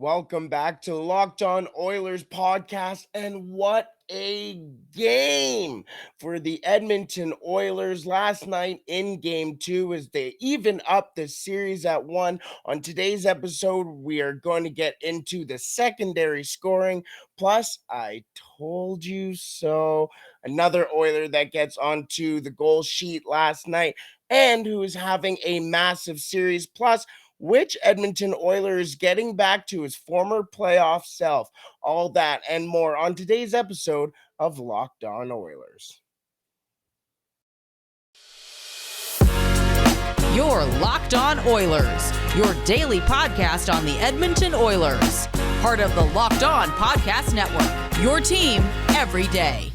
Welcome back to the Locked On Oilers podcast. And what a game for the Edmonton Oilers last night in game two as they even up the series at one. On today's episode, we are going to get into the secondary scoring. Plus, I told you so. Another Oiler that gets onto the goal sheet last night and who is having a massive series. Plus, which Edmonton Oilers getting back to his former playoff self? All that and more on today's episode of Locked On Oilers. Your Locked On Oilers, your daily podcast on the Edmonton Oilers. Part of the Locked On Podcast Network, your team every day.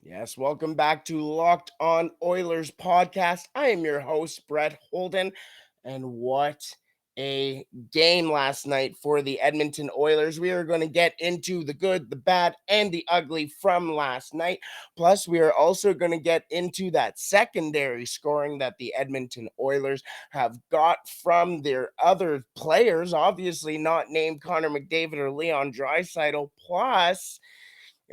Yes, welcome back to Locked On Oilers podcast. I am your host, Brett Holden. And what a game last night for the Edmonton Oilers. We are going to get into the good, the bad, and the ugly from last night. Plus, we are also going to get into that secondary scoring that the Edmonton Oilers have got from their other players, obviously not named Connor McDavid or Leon Draisaitl. Plus,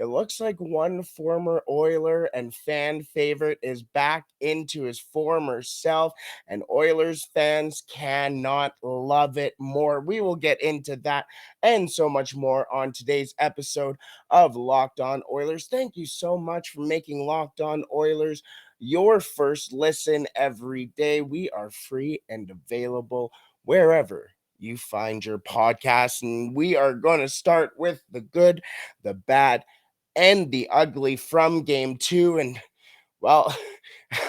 it looks like one former Oiler and fan favorite is back into his former self, and Oilers fans cannot love it more. We will get into that and so much more on today's episode of Locked On Oilers. Thank you so much for making Locked On Oilers your first listen every day. We are free and available wherever you find your podcast, and we are going to start with the good, the bad, and the ugly from game two. And well,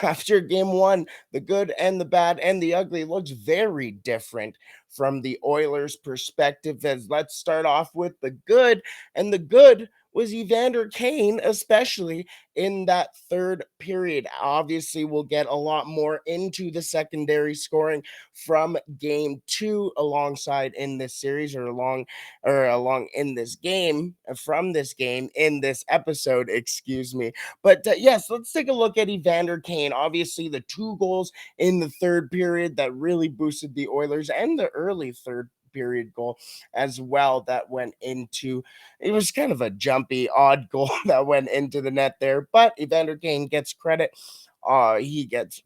after game one, the good and the bad and the ugly looks very different from the Oilers' perspective. As let's start off with the good, and the good was Evander Kane, especially in that third period. Obviously, we'll get a lot more into the secondary scoring from game two alongside in this series or along in this game from this game in this episode, excuse me. But yes, let's take a look at Evander Kane. Obviously, the two goals in the third period that really boosted the Oilers and the early third period goal as well that went into it was kind of a jumpy odd goal that went into the net there, but Evander Kane gets credit. Let's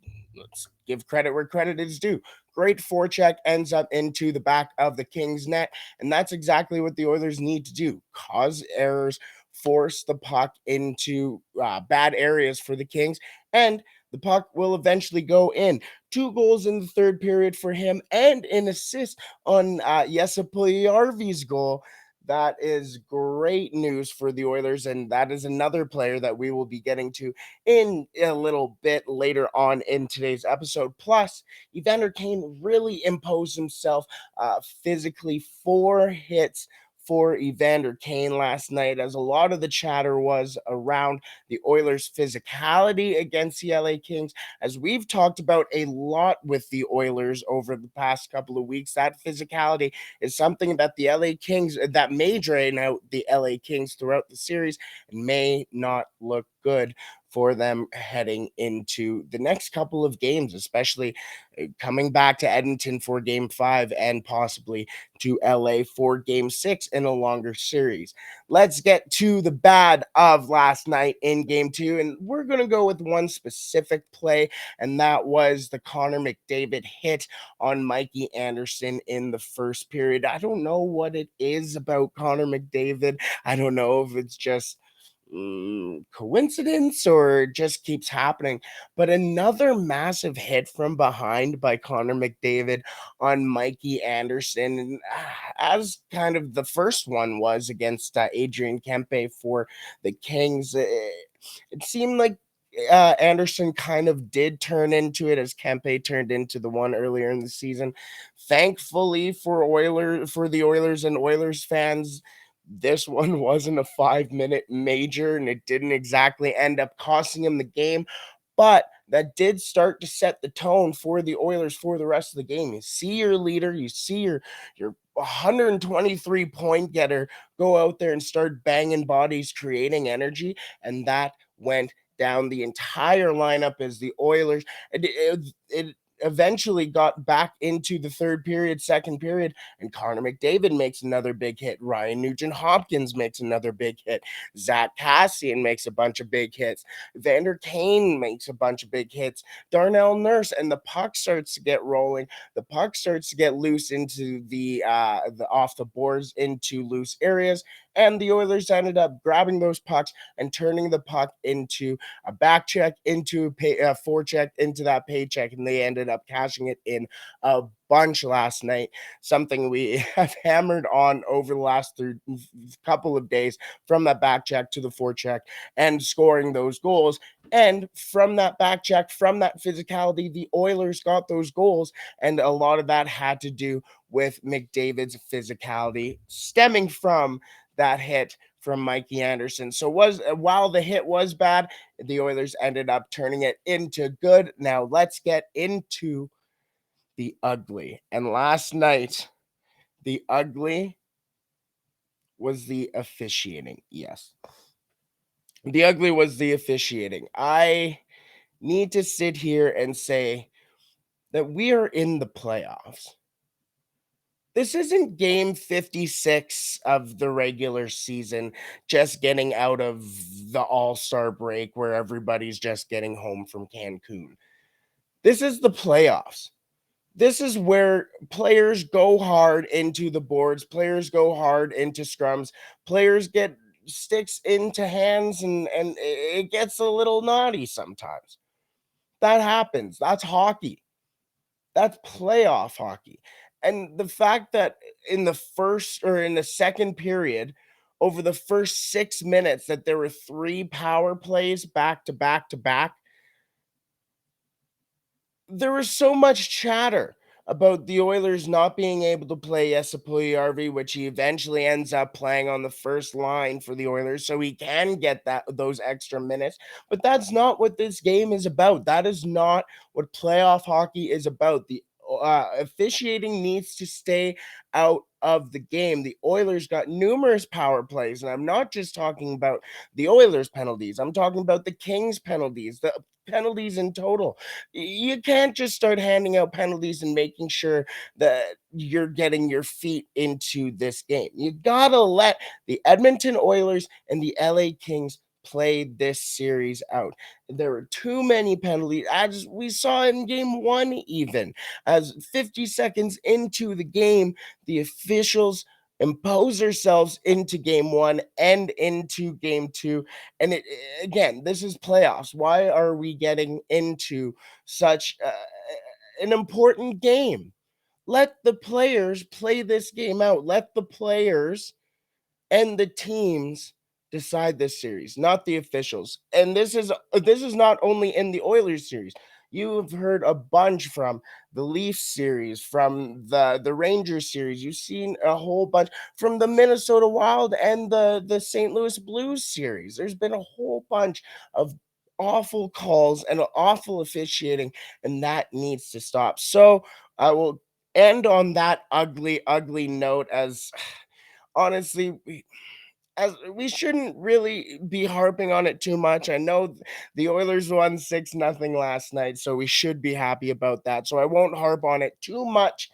give credit where credit is due. Great forecheck ends up into the back of the Kings net, and that's exactly what the Oilers need to do: cause errors, force the puck into bad areas for the Kings, and the puck will eventually go in. Two goals in the third period for him and an assist on Jesse Puljujarvi's goal. That is great news for the Oilers, and that is another player that we will be getting to in a little bit later on in today's episode. Plus, Evander Kane really imposed himself physically. 4 hits for Evander Kane last night, as a lot of the chatter was around the Oilers' physicality against the LA Kings. As we've talked about a lot with the Oilers over the past couple of weeks, that physicality is something that the LA Kings, that may drain out the LA Kings throughout the series and may not look good for them heading into the next couple of games, especially coming back to Edmonton for game 5 and possibly to LA for game 6 in a longer series. Let's get to the bad of last night in game 2, and we're going to go with one specific play, and that was the Connor McDavid hit on Mikey Anderson in the first period. I don't know what it is about Connor McDavid. I don't know if it's just coincidence or just keeps happening, but another massive hit from behind by Connor McDavid on Mikey Anderson, and as kind of the first one was against Adrian Kempe for the Kings. It seemed like Anderson kind of did turn into it as Kempe turned into the one earlier in the season. Thankfully for the Oilers and Oilers fans, this one wasn't a 5-minute major, and it didn't exactly end up costing him the game, but that did start to set the tone for the Oilers for the rest of the game. You see your leader, you see your 123 point getter go out there and start banging bodies, creating energy, and that went down the entire lineup as the Oilers. eventually got back into the third period, second period, and Connor McDavid makes another big hit. Ryan Nugent-Hopkins makes another big hit. Zach Kassian makes a bunch of big hits. Evander Kane makes a bunch of big hits. Darnell Nurse, and the puck starts to get rolling. The puck starts to get loose into the off the boards into loose areas, and the Oilers ended up grabbing those pucks and turning the puck into a back check, into a forecheck, into that paycheck, and they ended up cashing it in a bunch last night. Something we have hammered on over the last couple of days, from that back check to the forecheck and scoring those goals. And from that back check, from that physicality, the Oilers got those goals, and a lot of that had to do with McDavid's physicality stemming from that hit from Mikey Anderson. So while the hit was bad, the Oilers ended up turning it into good. Now let's get into the ugly. And last night, the ugly was the officiating. Yes. The ugly was the officiating. I need to sit here and say that we are in the playoffs. This isn't game 56 of the regular season, just getting out of the All-Star break where everybody's just getting home from Cancun. This is the playoffs. This is where players go hard into the boards, players go hard into scrums, players get sticks into hands, and it gets a little naughty sometimes. That happens. That's hockey. That's playoff hockey. And the fact that in the second period, over the first 6 minutes, that there were 3 power plays back to back to back, there was so much chatter about the Oilers not being able to play Jesse Puljujärvi, which he eventually ends up playing on the first line for the Oilers, so he can get those extra minutes. But that's not what this game is about. That is not what playoff hockey is about. The officiating needs to stay out of the game. The Oilers got numerous power plays, and I'm not just talking about the Oilers penalties. I'm talking about the Kings penalties, the penalties in total. You can't just start handing out penalties and making sure that you're getting your feet into this game. You gotta let the Edmonton Oilers and the LA Kings play this series out. There were too many penalties, as we saw in game one, even as 50 seconds into the game, the officials impose themselves into game one and into game two. And again, this is playoffs. Why are we getting into such an important game? Let the players play this game out. Let the players and the teams decide this series, not the officials. And this is not only in the Oilers series. You have heard a bunch from the Leafs series, from the Rangers series. You've seen a whole bunch from the Minnesota Wild and the St. Louis Blues series. There's been a whole bunch of awful calls and awful officiating, and that needs to stop. So I will end on that ugly, ugly note, as honestly, as we shouldn't really be harping on it too much. I know the Oilers won 6-0 last night, so we should be happy about that. So I won't harp on it too much,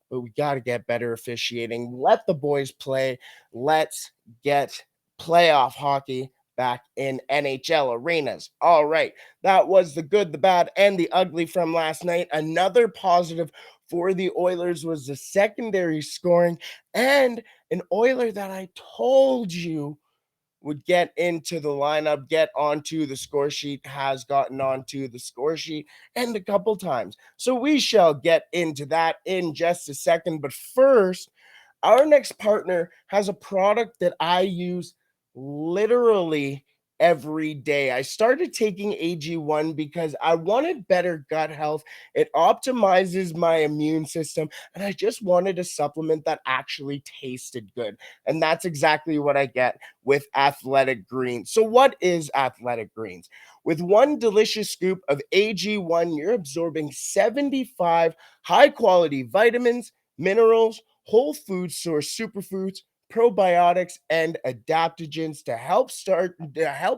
but we got to get better officiating. Let the boys play. Let's get playoff hockey back in NHL arenas. All right, that was the good, the bad, and the ugly from last night. Another positive for the Oilers was the secondary scoring, and an Oiler that I told you would get into the lineup, get onto the score sheet, has gotten onto the score sheet, and a couple times. So we shall get into that in just a second. But first, our next partner has a product that I use literally every day. I started taking AG1 because I wanted better gut health. It optimizes my immune system, and I just wanted a supplement that actually tasted good. And that's exactly what I get with Athletic Greens. So what is Athletic Greens? With one delicious scoop of AG1, you're absorbing 75 high-quality vitamins, minerals, whole food source superfoods, probiotics and adaptogens to help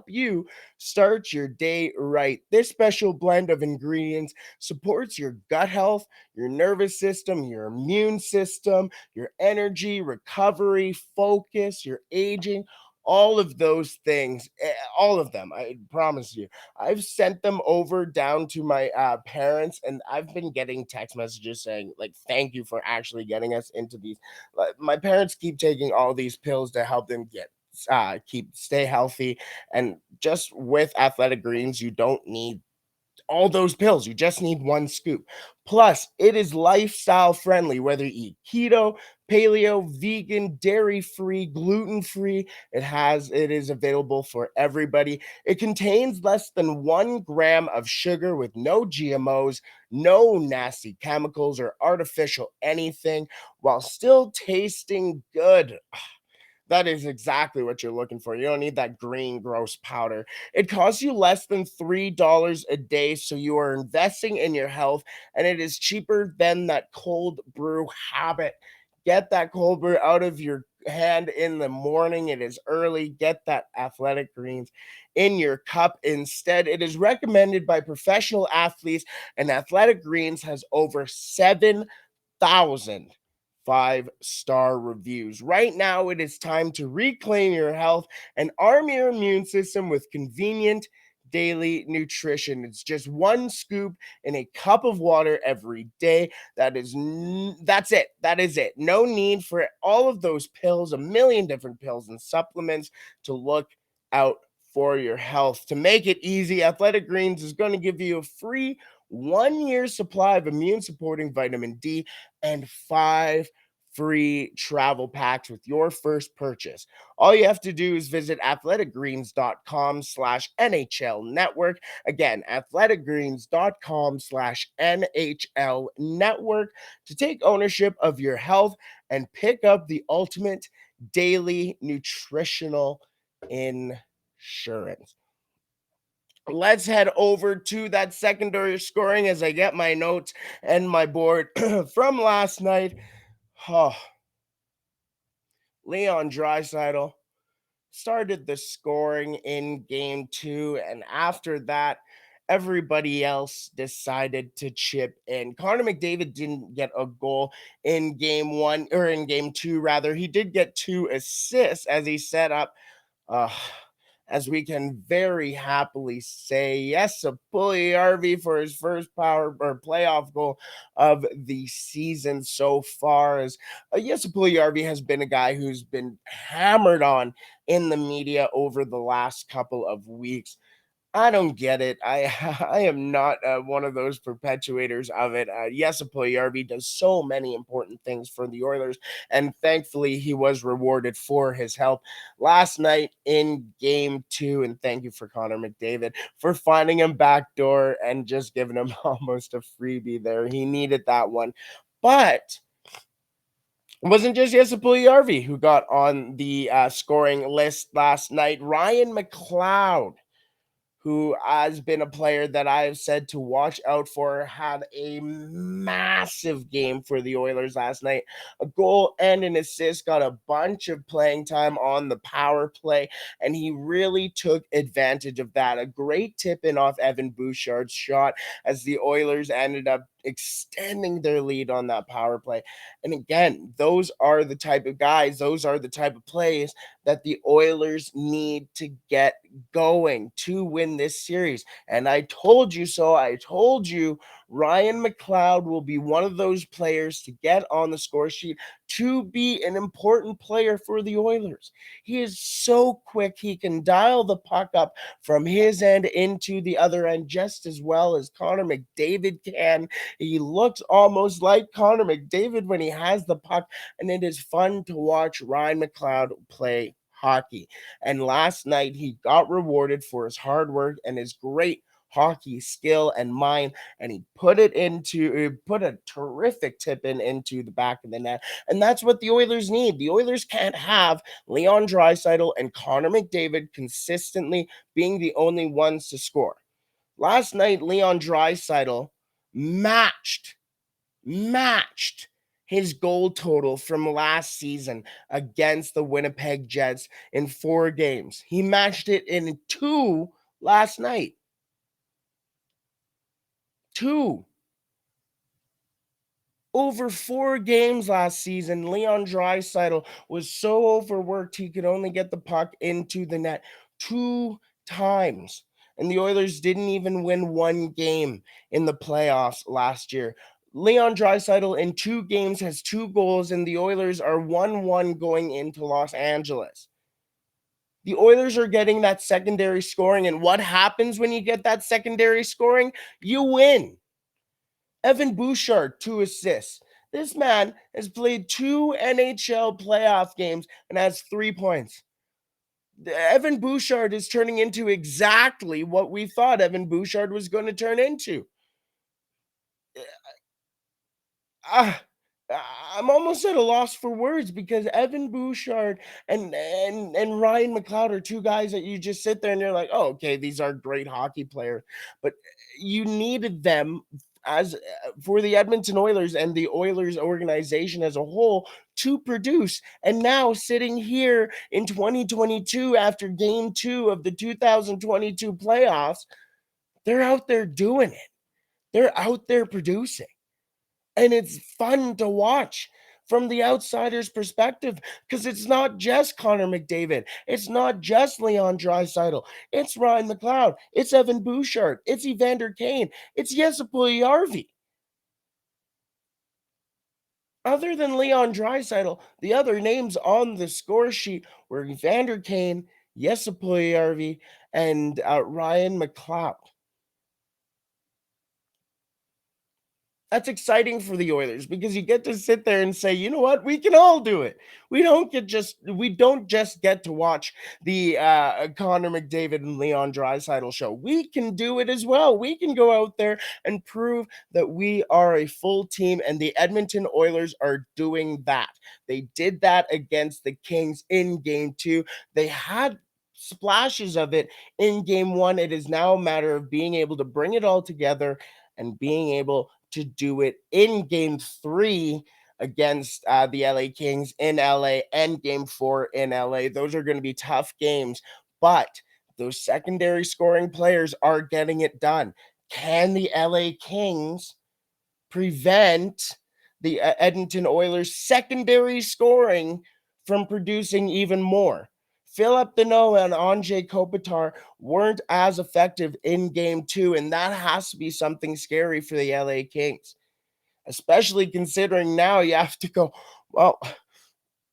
you start your day right. This special blend of ingredients supports your gut health, your nervous system, your immune system, your energy, recovery, focus, your aging, all of those things, all of them, I promise you. I've sent them over down to my parents, and I've been getting text messages saying, like, thank you for actually getting us into these. My parents keep taking all these pills to help them stay healthy. And just with Athletic Greens, you don't need all those pills. You just need one scoop. Plus, it is lifestyle friendly, whether you eat keto, paleo, vegan, dairy free, gluten free. It is available for everybody. It contains less than 1 gram of sugar with no GMOs, no nasty chemicals or artificial anything, while still tasting good. That is exactly what you're looking for. You don't need that green, gross powder. It costs you less than $3 a day, so you are investing in your health, and it is cheaper than that cold brew habit. Get that cold brew out of your hand in the morning. It is early. Get that Athletic Greens in your cup instead. It is recommended by professional athletes, and Athletic Greens has over 7,000 5-star reviews. Right now, it is time to reclaim your health and arm your immune system with convenient daily nutrition. It's just one scoop in a cup of water every day. That's it. That is it. No need for all of those pills, a million different pills and supplements to look out for your health. To make it easy, Athletic Greens is going to give you a free 1 year supply of immune supporting vitamin D and 5 free travel packs with your first purchase. All you have to do is visit athleticgreens.com/NHL network. Again, athleticgreens.com/NHL network to take ownership of your health and pick up the ultimate daily nutritional insurance. Let's head over to that secondary scoring as I get my notes and my board from last night. Oh, Leon Draisaitl started the scoring in game 2, and after that, everybody else decided to chip in. Connor McDavid didn't get a goal in game 1, or in game 2, rather. He did get 2 assists as he set up uh, as we can very happily say, yes, a RV for his first power or playoff goal of the season so far. As yes, RV has been a guy who's been hammered on in the media over the last couple of weeks. I don't get it. I am not one of those perpetuators of it. Yes, Puljujärvi does so many important things for the Oilers, and thankfully he was rewarded for his help last night in game 2. And thank you for Connor McDavid for finding him backdoor and just giving him almost a freebie there. He needed that one, but it wasn't just Jesse Puljujärvi who got on the scoring list last night. Ryan McLeod, who has been a player that I have said to watch out for, had a massive game for the Oilers last night. A goal and an assist, got a bunch of playing time on the power play, and he really took advantage of that. A great tip in off Evan Bouchard's shot as the Oilers ended up extending their lead on that power play. And again, those are the type of guys, those are the type of plays that the Oilers need to get going to win this series. And I told you so. I told you Ryan McLeod will be one of those players to get on the score sheet to be an important player for the Oilers. He is so quick. He can dial the puck up from his end into the other end just as well as Connor McDavid can. He looks almost like Connor McDavid when he has the puck, and it is fun to watch Ryan McLeod play hockey. And last night, he got rewarded for his hard work and his great hockey skill and mind, and he put a terrific tip into the back of the net. And that's what the Oilers need. The Oilers can't have Leon Draisaitl and Connor McDavid consistently being the only ones to score. Last night, Leon Draisaitl matched his goal total from last season against the Winnipeg Jets in 4 games. He matched it in 2 last night. 2. Over 4 games last season, Leon Draisaitl was so overworked he could only get the puck into the net 2 times. And the Oilers didn't even win 1 game in the playoffs last year. Leon Draisaitl in 2 games has 2 goals, and the Oilers are 1-1 going into Los Angeles. The Oilers are getting that secondary scoring, and what happens when you get that secondary scoring? You win. Evan Bouchard, 2 assists. This man has played 2 NHL playoff games and has 3 points. Evan Bouchard is turning into exactly what we thought Evan Bouchard was going to turn into. Ah, I'm almost at a loss for words because Evan Bouchard and Ryan McLeod are 2 guys that you just sit there and you're like, oh, okay, these are great hockey players, but you needed them as for the Edmonton Oilers and the Oilers organization as a whole to produce. And now sitting here in 2022 after game 2 of the 2022 playoffs, they're out there doing it. They're out there producing. And it's fun to watch from the outsider's perspective because it's not just Connor McDavid. It's not just Leon Draisaitl. It's Ryan McLeod. It's Evan Bouchard. It's Evander Kane. It's Jesse Puljujärvi. Other than Leon Draisaitl, the other names on the score sheet were Evander Kane, Jesse Puljujärvi, and Ryan McLeod. That's exciting for the Oilers because you get to sit there and say, you know what, we can all do it. We don't just get to watch the Connor McDavid and Leon Draisaitl show. We can do it as well. We can go out there and prove that we are a full team, and the Edmonton Oilers are doing that. They did that against the Kings in game 2. They had splashes of it in game 1. It is now a matter of being able to bring it all together and being able to do it in game 3 against the LA Kings in LA and game 4 in LA. Those are going to be tough games, but those secondary scoring players are getting it done. Can the LA Kings prevent the Edmonton Oilers secondary scoring from producing even more? Philip Deneau and Anze Kopitar weren't as effective in game 2, and that has to be something scary for the LA Kings, especially considering now you have to go, well,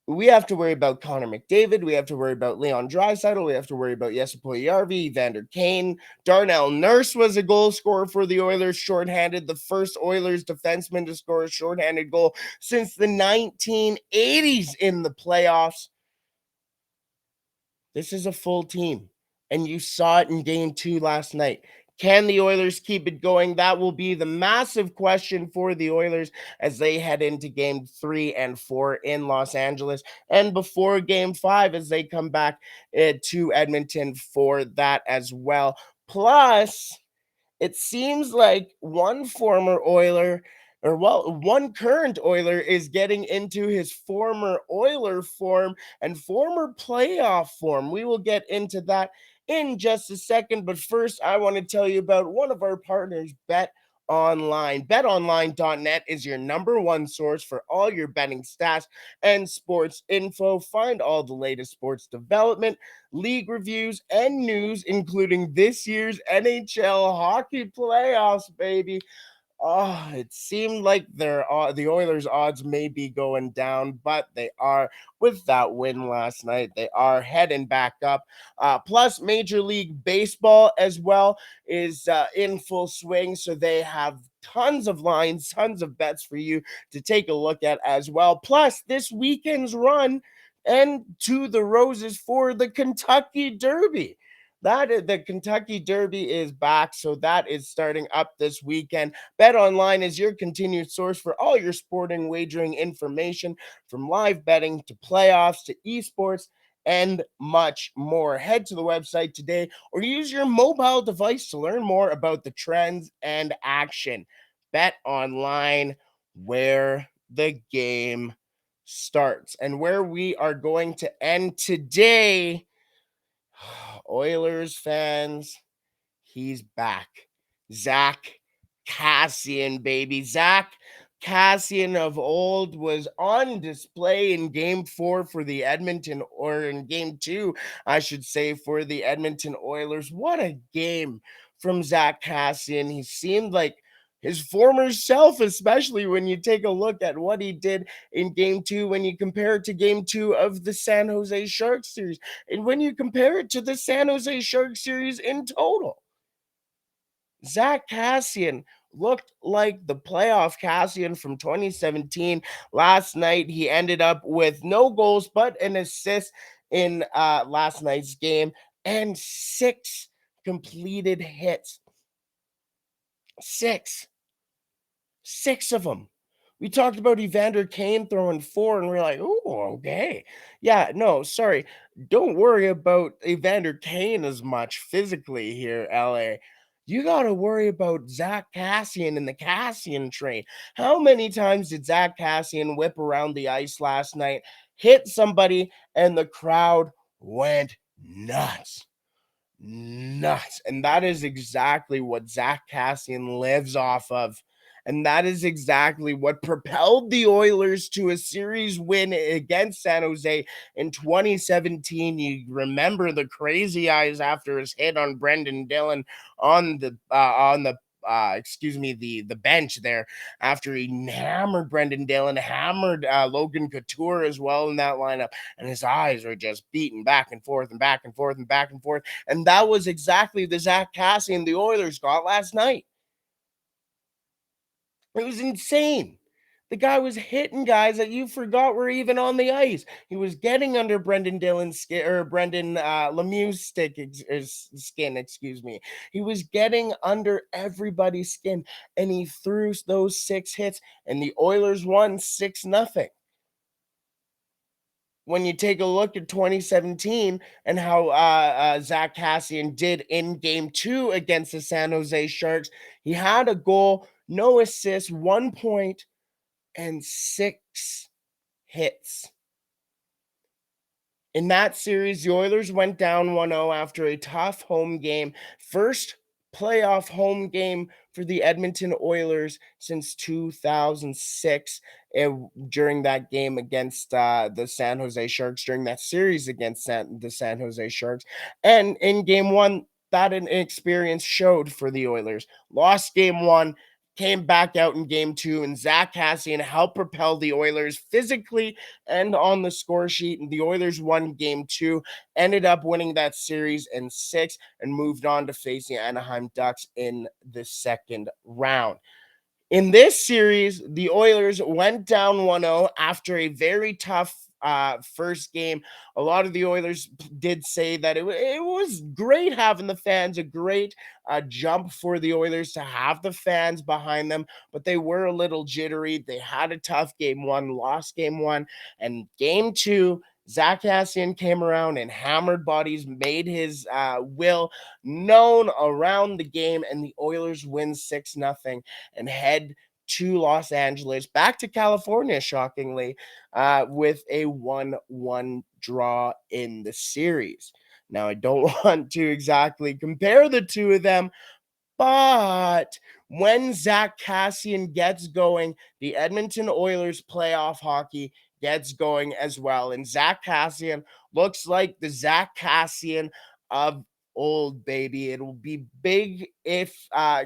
we have to worry about Connor McDavid. We have to worry about Leon Draisaitl. We have to worry about Jesse Puljujärvi, Evander Kane. Darnell Nurse was a goal scorer for the Oilers, shorthanded, the first Oilers defenseman to score a shorthanded goal since the 1980s in the playoffs. This is a full team, and you saw it in game 2 last night. Can the Oilers keep it going? That will be the massive question for the Oilers as they head into game 3 and 4 in Los Angeles, and before game 5 as they come back to Edmonton for that as well. Plus, it seems like one former Oiler, or well, one current Oiler is getting into his former Oiler form and former playoff form. We will get into that in just a second, but first I want to tell you about one of our partners, BetOnline. BetOnline.net is your number one source for all your betting stats and sports info. Find all the latest sports development, league reviews, and news, including this year's NHL hockey playoffs, baby. Oh, it seemed like the Oilers' odds may be going down, but they are, with that win last night, they are heading back up. Plus, Major League Baseball as well is in full swing, so they have tons of lines, tons of bets for you to take a look at as well. Plus, this weekend's run and to the Roses for the Kentucky Derby. The Kentucky Derby is back, so that is starting up this weekend. BetOnline is your continued source for all your sporting wagering information, from live betting to playoffs to esports and much more. Head to the website today or use your mobile device to learn more about the trends and action. BetOnline, where the game starts. And where we are going to end today, Oilers fans, he's back. Zach Kassian, baby. Zach Kassian of old was on display in game 4 for the Edmonton, or in game 2, I should say, for the Edmonton Oilers. What a game from Zach Kassian. He seemed like his former self, especially when you take a look at what he did in game 2, when you compare it to game 2 of the San Jose Sharks series, and when you compare it to the San Jose Sharks series in total. Zach Kassian looked like the playoff Kassian from 2017. Last night, he ended up with no goals but an assist in last night's game and 6 completed hits. Six of them. We talked about Evander Kane throwing 4, and we're like, oh, okay. Yeah, no, sorry. Don't worry about Evander Kane as much physically here, LA. You got to worry about Zach Kassian and the Kassian train. How many times did Zach Kassian whip around the ice last night, hit somebody, and the crowd went nuts? Nuts. And that is exactly what Zach Kassian lives off of. And that is exactly what propelled the Oilers to a series win against San Jose in 2017. You remember the crazy eyes after his hit on Brendan Dillon on the bench there, after he hammered Brendan Dillon, hammered Logan Couture as well in that lineup, and his eyes were just beating back and forth and back and forth and back and forth. And that was exactly the Zach Kassian the Oilers got last night. It was insane. The guy was hitting guys that you forgot were even on the ice. He was getting under Brendan Dillon's skin, or Brendan Lemieux's skin, excuse me. He was getting under everybody's skin, and he threw those 6 hits, and the Oilers won 6-0. When you take a look at 2017 and how Zach Kassian did in game 2 against the San Jose Sharks, he had a goal, no assists, 1 point, and 6 hits. In that series, the Oilers went down 1-0 after a tough home game. First playoff home game for the Edmonton Oilers since 2006. During that game against the San Jose Sharks, during that series against the San Jose Sharks. And in game 1, that inexperience showed for the Oilers. Lost game 1, came back out in game 2, and Zach Kassian helped propel the Oilers physically and on the score sheet. And the Oilers won game 2, ended up winning that series in 6, and moved on to face the Anaheim Ducks in the second round. In this series, the Oilers went down 1-0 after a very tough first game. A lot of the Oilers did say that it was great having the fans, a great jump for the Oilers to have the fans behind them, but they were a little jittery. They had a tough game 1, lost game 1, and game 2, Zach Kassian came around and hammered bodies, made his will known around the game, and the Oilers win 6-0 and head to Los Angeles, back to California, shockingly, with a 1-1 draw in the series. Now, I don't want to exactly compare the two of them, but when Zach Kassian gets going, the Edmonton Oilers playoff hockey gets going as well. And Zach Kassian looks like the Zach Kassian of old, baby. It'll be big if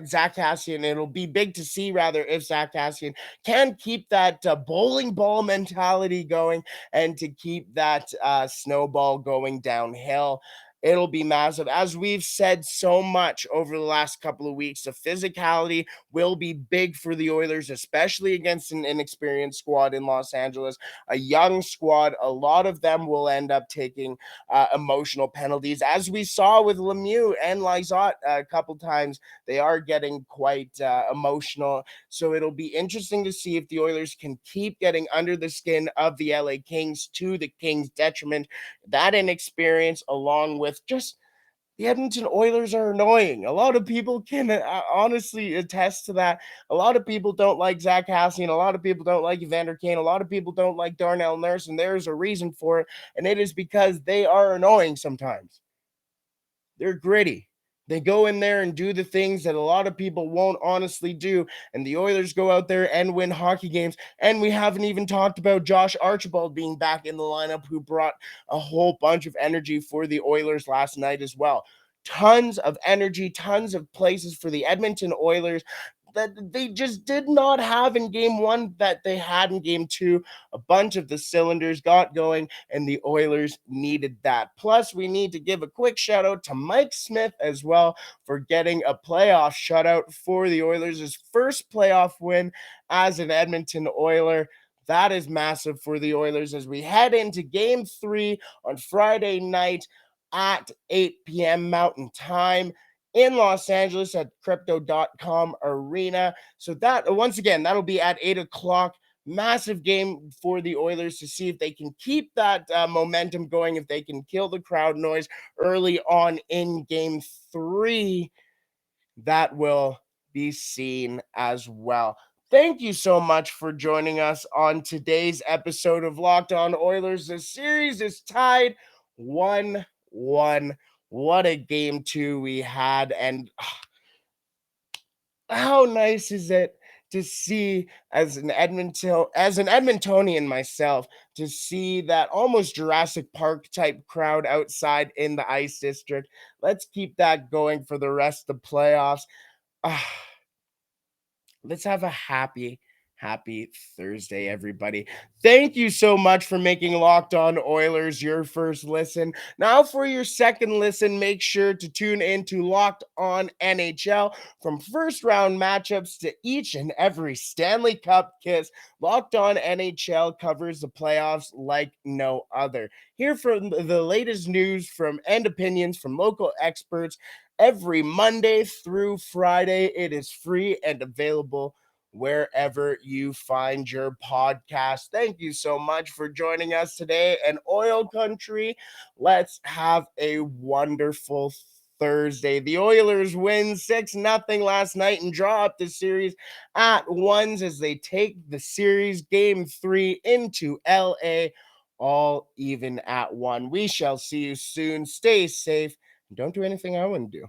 Zach Kassian, it'll be big to see rather if Zach Kassian can keep that bowling ball mentality going and to keep that snowball going downhill. It'll be massive. As we've said so much over the last couple of weeks, the physicality will be big for the Oilers, especially against an inexperienced squad in Los Angeles, a young squad. A lot of them will end up taking emotional penalties, as we saw with Lemieux and Lizotte a couple times. They are getting quite emotional, so it'll be interesting to see if the Oilers can keep getting under the skin of the LA Kings to the Kings' detriment. That inexperience, along with just the Edmonton Oilers are annoying. A lot of people can honestly attest to that. A lot of people don't like Zach Kassian. A lot of people don't like Evander Kane. A lot of people don't like Darnell Nurse, and there's a reason for it, and it is because they are annoying sometimes. They're gritty. They go in there and do the things that a lot of people won't honestly do. And the Oilers go out there and win hockey games. And we haven't even talked about Josh Archibald being back in the lineup, who brought a whole bunch of energy for the Oilers last night as well. Tons of energy, tons of places for the Edmonton Oilers that they just did not have in game one that they had in game two. A bunch of the cylinders got going, and the Oilers needed that. Plus, we need to give a quick shout out to Mike Smith as well for getting a playoff shutout for the Oilers, his first playoff win as an Edmonton Oiler. That is massive for the Oilers as we head into game three on Friday night at 8 p.m. Mountain Time in Los Angeles at crypto.com arena. So that, once again, that'll be at 8 o'clock. Massive game for the Oilers to see if they can keep that momentum going, if they can kill the crowd noise early on in game three. That will be seen as well. Thank you so much for joining us on today's episode of Locked On Oilers. The series is tied 1-1. What a game two we had, and how nice is it to see, as an Edmontonian myself, to see that almost Jurassic Park type crowd outside in the ice district. Let's keep that going for the rest of the playoffs. Ah, let's have a happy Thursday, everybody. Thank you so much for making Locked On Oilers your first listen. Now, for your second listen, make sure to tune in to Locked On NHL. From first round matchups to each and every Stanley Cup kiss, Locked On NHL covers the playoffs like no other. Hear from the latest news from and opinions from local experts every Monday through Friday. It is free and available wherever you find your podcast. Thank you so much for joining us today in Oil Country. Let's have a wonderful Thursday. The Oilers win 6-0 last night and draw up the series at ones as they take the series game 3 into LA, all even at 1. We shall see you soon. Stay safe. Don't do anything I wouldn't do.